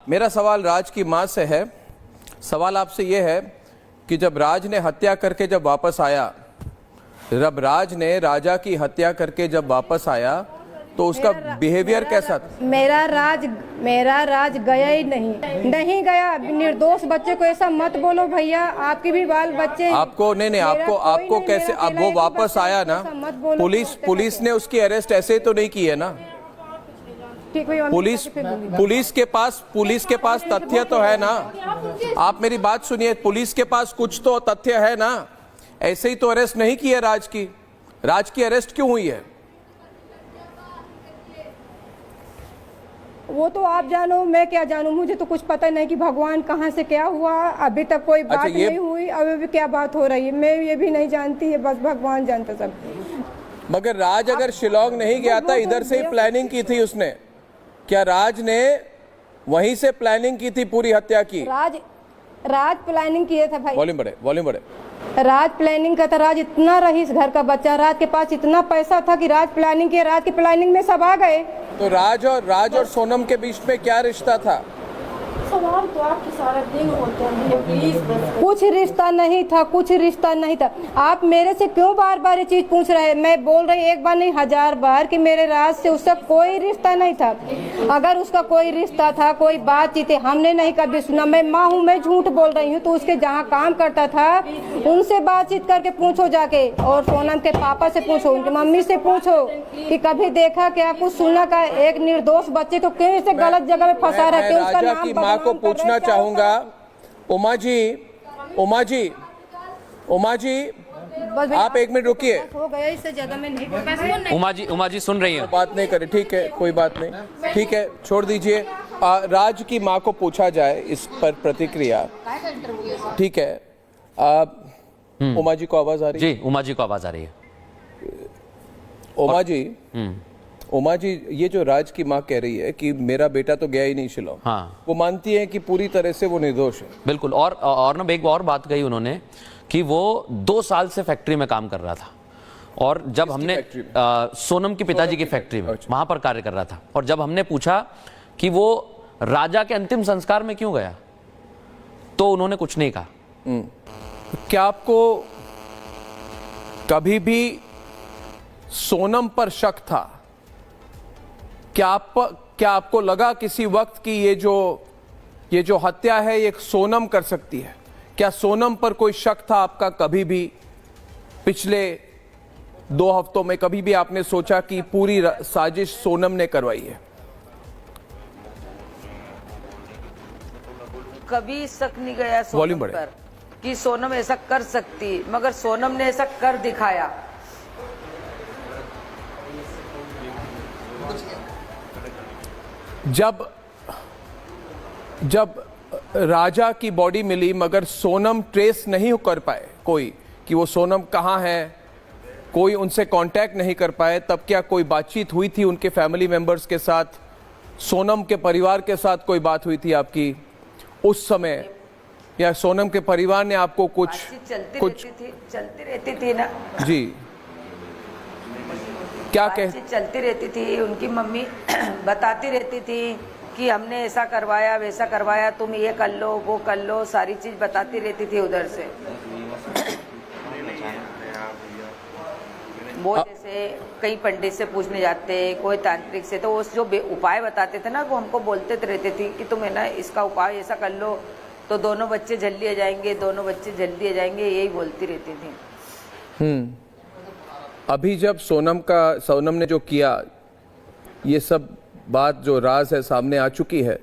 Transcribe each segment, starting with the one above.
मेरा सवाल राज की मां से है। सवाल आपसे यह है कि जब राज ने हत्या करके जब वापस आया, जब राज ने राजा की हत्या करके जब वापस आया तो उसका बिहेवियर कैसा था? मेरा राज गया ही नहीं गया। निर्दोष बच्चे को ऐसा मत बोलो भैया, आपके भी बाल बच्चे हैं। आपको नहीं आपको कैसे, अब वो वापस आया ना, पुलिस ने उसकी अरेस्ट ऐसे तो नहीं की है ना? पुलिस के पास तथ्य तो है ना? आप मेरी बात सुनिए, पुलिस के पास कुछ तो तथ्य है ना? ऐसे ही तो अरेस्ट नहीं की है राज की अरेस्ट क्यों हुई है? वो तो आप जानो, मैं क्या जानूं, मुझे तो कुछ पता नहीं कि भगवान कहाँ से क्या हुआ। अभी तक कोई बात नहीं हुई, अभी भी क्या बात हो रही है मैं ये भी नहीं जानती है, बस भगवान जानता सब। मगर राज अगर शिलोंग नहीं गया था, इधर से ही प्लानिंग की थी उसने? क्या राज ने वहीं से प्लानिंग की थी पूरी हत्या की? राज प्लानिंग किए थे भाई। वॉल्यूम बढ़े। राज प्लानिंग का था। राज इतना रईस घर का बच्चा, राज के पास इतना पैसा था कि राज प्लानिंग किया। राज की प्लानिंग में सब आ गए। तो राज और सोनम के बीच में क्या रिश्ता था? सवाल तो आपके सारा दिन होते हैं, प्लीज बस। कुछ रिश्ता नहीं था। आप मेरे से क्यों बार बार ये चीज पूछ रहे हैं? मैं बोल रही एक बार नहीं 1000 बार कि मेरे राज से उसका कोई रिश्ता नहीं था। अगर उसका कोई रिश्ता था, कोई बातचीत हमने नहीं कभी सुना। मैं माँ हूँ, मैं झूठ बोल रही हूँ तो उसके जहाँ काम करता था उनसे बातचीत करके पूछो जाके, और सोनम के पापा से पूछो, उनकी मम्मी से पूछो कि कभी देखा क्या, कुछ सुना का? एक निर्दोष बच्चे को क्यों इसे गलत जगह में फंसा रहे? उसका नाम को पूछना चाहूंगा, उमा जी आप एक मिनट रुकिए। हो गया, इससे ज्यादा मैं नहीं। उमा जी सुन रही हैं? बात नहीं करें, ठीक है, कोई बात नहीं, ठीक है, छोड़ दीजिए। राज की मां को पूछा जाए इस पर प्रतिक्रिया, ठीक है? उमा जी को आवाज आ रही है? जी, उमा जी को आवाज आ रही है। उमा जी, ये जो राज की मां कह रही है कि मेरा बेटा तो गया ही नहीं शिलोंग, हाँ, वो मानती है कि पूरी तरह से वो निर्दोष है। बिल्कुल। और ना एक और बात कही उन्होंने कि वो 2 साल से फैक्ट्री में काम कर रहा था, और जब हमने सोनम के पिताजी की फैक्ट्री में वहां पर कार्य कर रहा था, और जब हमने पूछा कि वो राजा के अंतिम संस्कार में क्यों गया तो उन्होंने कुछ नहीं कहा। क्या आपको कभी भी सोनम पर शक था? क्या आपको लगा किसी वक्त कि ये जो हत्या है ये सोनम कर सकती है? क्या सोनम पर कोई शक था आपका कभी भी? पिछले 2 हफ्तों में कभी भी आपने सोचा कि पूरी साजिश सोनम ने करवाई है? कभी शक नहीं गया सोनम पर कि सोनम ऐसा कर सकती, मगर सोनम ने ऐसा कर दिखाया। जब राजा की बॉडी मिली मगर सोनम ट्रेस नहीं कर पाए कोई कि वो सोनम कहाँ है, कोई उनसे कांटेक्ट नहीं कर पाए, तब क्या कोई बातचीत हुई थी उनके फैमिली मेंबर्स के साथ? सोनम के परिवार के साथ कोई बात हुई थी आपकी उस समय, या सोनम के परिवार ने आपको कुछ चलती रहती थी ना जी? क्या चलती रहती थी। उनकी मम्मी बताती रहती थी कि हमने ऐसा करवाया वैसा करवाया, तुम ये कर लो वो कर लो, सारी चीज बताती रहती थी उधर से। वो जैसे कई पंडित से पूछने जाते, कोई तांत्रिक से, तो वो जो उपाय बताते थे ना वो हमको बोलते रहते थे कि तुम है ना इसका उपाय ऐसा कर लो तो दोनों बच्चे जल्दी आ जाएंगे, यही बोलती रहती थी। अभी जब सोनम ने जो किया, ये सब बात जो राज है सामने आ चुकी है,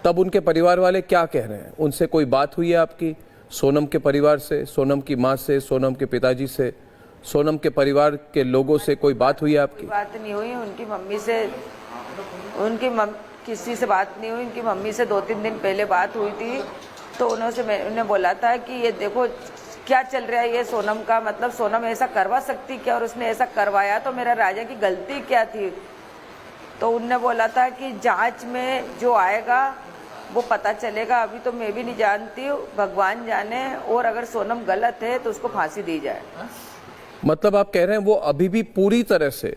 तब उनके परिवार वाले क्या कह रहे हैं? उनसे कोई बात हुई है आपकी? सोनम के परिवार से, सोनम की माँ से, सोनम के पिताजी से, सोनम के परिवार के लोगों से कोई बात हुई है आपकी? बात नहीं हुई उनकी मम्मी से, किसी से बात नहीं हुई। उनकी मम्मी से 2-3 दिन पहले बात हुई थी, तो उन्होंने बोला था कि ये देखो क्या चल रहा है ये सोनम का, मतलब सोनम ऐसा करवा सकती क्या, और उसने ऐसा करवाया तो मेरा राजा की गलती क्या थी? तो उनने बोला था कि जांच में जो आएगा वो पता चलेगा, अभी तो मैं भी नहीं जानती हूँ, भगवान जाने, और अगर सोनम गलत है तो उसको फांसी दी जाए। मतलब आप कह रहे हैं वो अभी भी पूरी तरह से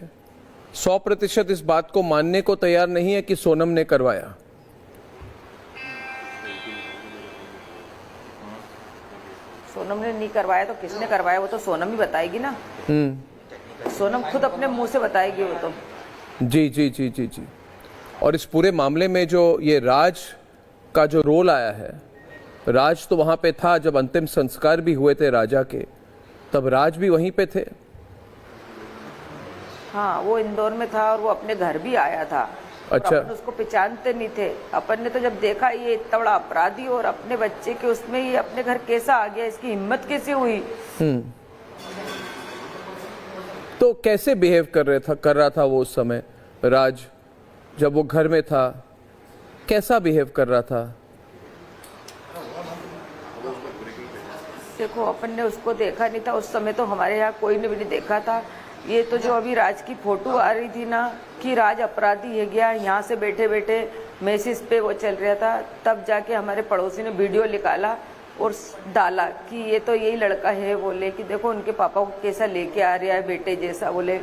100% इस बात को मानने को तैयार नहीं है कि सोनम ने करवाया? सोनम ने नहीं करवाया तो किसने करवाया वो तो सोनम ही बताएगी ना। सोनम खुद अपने मुंह से बताएगी वो तो। जी जी जी जी जी। और इस पूरे मामले में जो ये राज का जो रोल आया है, राज तो वहां पे था जब अंतिम संस्कार भी हुए थे राजा के, तब राज भी वहीं पे थे। हाँ, वो इंदौर में था और वो अपने घर भी आया था। अच्छा। अपन उसको पहचानते नहीं थे। अपन ने तो जब देखा ये इतना बड़ा अपराधी और अपने बच्चे के उसमें ये अपने घर कैसा आ गया, इसकी हिम्मत कैसे हुई। तो कैसे बिहेव कर रहा था वो उस समय राज, जब वो घर में था, कैसा बिहेव कर रहा था? देखो, अपन ने उसको देखा नहीं था उस समय, तो हमारे यहाँ कोई ने भी नहीं देखा था। ये तो जो अभी राज की फोटो आ रही थी ना कि राज अपराधी है गया, यहाँ से बैठे बैठे मैसेज पे वो चल रहा था, तब जाके हमारे पड़ोसी ने वीडियो निकाला और डाला कि ये तो यही लड़का है। बोले कि देखो उनके पापा को कैसा लेके आ रहा है बेटे जैसा। बोले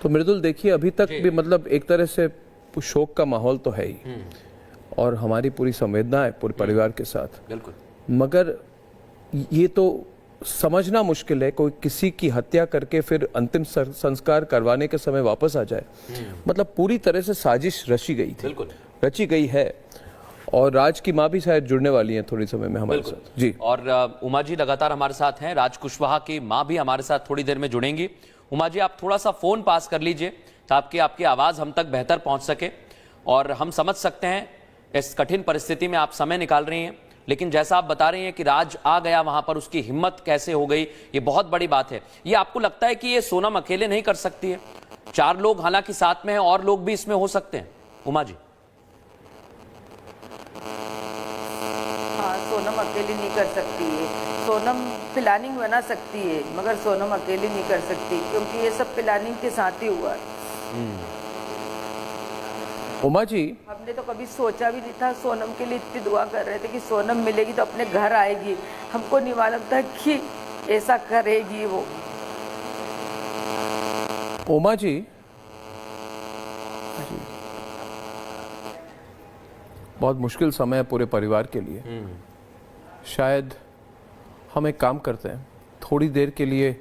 तो मृदुल देखिए, अभी तक भी मतलब एक तरह से शोक का माहौल तो है ही, और हमारी पूरी संवेदना है पूरे परिवार के साथ। बिल्कुल। मगर ये तो समझना मुश्किल है कोई किसी की हत्या करके फिर अंतिम संस्कार करवाने के समय वापस आ जाए। मतलब पूरी तरह से साजिश रची गई थी। बिल्कुल। रची गई है। और राज की माँ भी शायद जुड़ने वाली है थोड़ी समय में हमारे साथ। जी। और उमा जी लगातार हमारे साथ हैं, राज कुशवाहा की माँ भी हमारे साथ थोड़ी देर में जुड़ेंगी। उमा जी, आप थोड़ा सा फोन पास कर लीजिए ताकि आपकी आवाज हम तक बेहतर पहुंच सके, और हम समझ सकते हैं इस कठिन परिस्थिति में आप समय निकाल रही हैं, लेकिन जैसा आप बता रही हैं कि राज आ गया वहां पर, उसकी हिम्मत कैसे हो गई, ये बहुत बड़ी बात है। ये आपको लगता है कि ये सोनम अकेले नहीं कर सकती है? 4 लोग हालांकि साथ में हैं, और लोग भी इसमें हो सकते हैं। उमा जी। हाँ, सोनम अकेली नहीं कर सकती है। सोनम प्लानिंग बना सकती है मगर सोनम अकेली नहीं कर सकती, क्योंकि ये सब प्लानिंग के साथ ही हुआ है। उमा जी, हमने तो कभी सोचा भी नहीं था, सोनम के लिए इतनी दुआ कर रहे थे कि सोनम मिलेगी तो अपने घर आएगी। हमको नहीं मालूम था कि ऐसा करेगी वो। उमा जी, बहुत मुश्किल समय है पूरे परिवार के लिए। शायद हम एक काम करते हैं, थोड़ी देर के लिए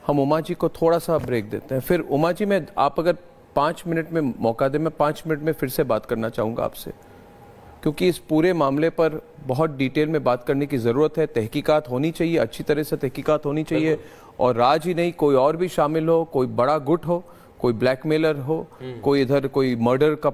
हम उमा जी को थोड़ा सा ब्रेक देते हैं। फिर उमा जी, में आप अगर 5 मिनट में मौका दें, मैं 5 मिनट में फिर से बात करना चाहूँगा आपसे, क्योंकि इस पूरे मामले पर बहुत डिटेल में बात करने की ज़रूरत है। तहकीकात होनी चाहिए, अच्छी तरह से तहकीकात होनी चाहिए, और राज ही नहीं, कोई और भी शामिल हो, कोई बड़ा गुट हो, कोई ब्लैकमेलर हो, कोई इधर कोई मर्डर का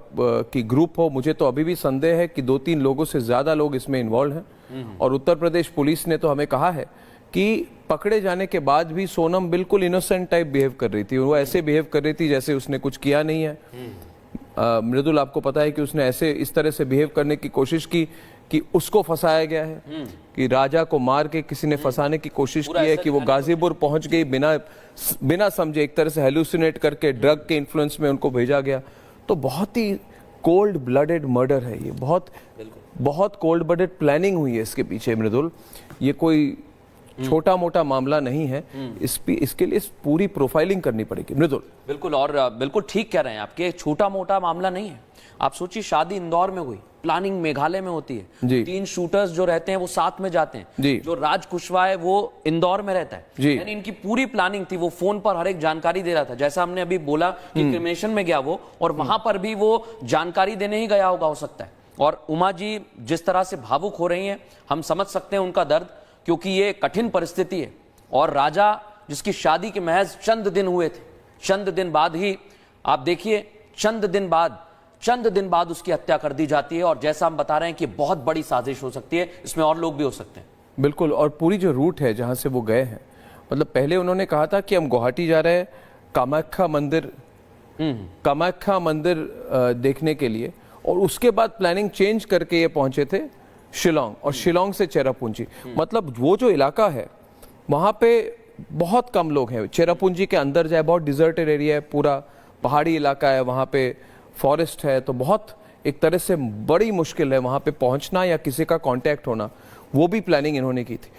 की ग्रुप हो। मुझे तो अभी भी संदेह है कि 2-3 लोगों से ज़्यादा लोग इसमें इन्वॉल्व हैं। और उत्तर प्रदेश पुलिस ने तो हमें कहा है कि पकड़े जाने के बाद भी सोनम बिल्कुल इनोसेंट टाइप बिहेव कर रही थी। वो ऐसे बिहेव कर रही थी जैसे उसने कुछ किया नहीं है। मृदुल, आपको पता है कि उसने ऐसे इस तरह से बिहेव करने की कोशिश की कि उसको फंसाया गया है, कि राजा को मार के किसी ने फंसाने की कोशिश की है, कि वो गाजीपुर पहुंच गई बिना समझे, एक तरह से हेलुसिनेट करके ड्रग के इन्फ्लुएंस में उनको भेजा गया। तो बहुत ही कोल्ड ब्लडेड मर्डर है ये, बहुत कोल्ड ब्लडेड प्लानिंग हुई है इसके पीछे मृदुल। ये कोई छोटा मोटा मामला नहीं है। इसके लिए पूरी प्रोफाइलिंग करनी पड़ेगी मृदुल। बिल्कुल, और बिल्कुल ठीक कह रहे हैं आपके, छोटा मोटा मामला नहीं है। आप सोचिए, शादी इंदौर में हुई, प्लानिंग मेघालय में होती है, 3 शूटर्स जो रहते हैं वो साथ में जाते हैं। जो राज कुशवाहा है वो इंदौर में रहता है। यानी इनकी पूरी प्लानिंग थी। वो फोन पर हर एक जानकारी दे रहा था, जैसा हमने अभी बोला कि क्रिमिनेशन में गया वो, और वहां पर भी वो जानकारी देने ही गया होगा, हो सकता है। और उमा जी जिस तरह से भावुक हो रही हैं, हम समझ सकते हैं उनका दर्द, क्योंकि ये कठिन परिस्थिति है। और राजा, जिसकी शादी के महज चंद दिन हुए थे, चंद दिन बाद ही आप देखिए, चंद दिन बाद उसकी हत्या कर दी जाती है। और जैसा हम बता रहे हैं कि बहुत बड़ी साजिश हो सकती है, इसमें और लोग भी हो सकते हैं। बिल्कुल। और पूरी जो रूट है जहां से वो गए हैं, मतलब पहले उन्होंने कहा था कि हम गुवाहाटी जा रहे हैं कामाख्या मंदिर देखने के लिए, और उसके बाद प्लानिंग चेंज करके ये पहुंचे थे शिलोंग, और शिलोंग से चेरापूंजी। मतलब वो जो इलाका है वहां पे बहुत कम लोग हैं। चेरापूंजी के अंदर जाए, बहुत डिजर्टेड एरिया है, पूरा पहाड़ी इलाका है, वहां पे फॉरेस्ट है, तो बहुत एक तरह से बड़ी मुश्किल है वहां पे पहुंचना या किसी का कांटेक्ट होना। वो भी प्लानिंग इन्होंने की थी।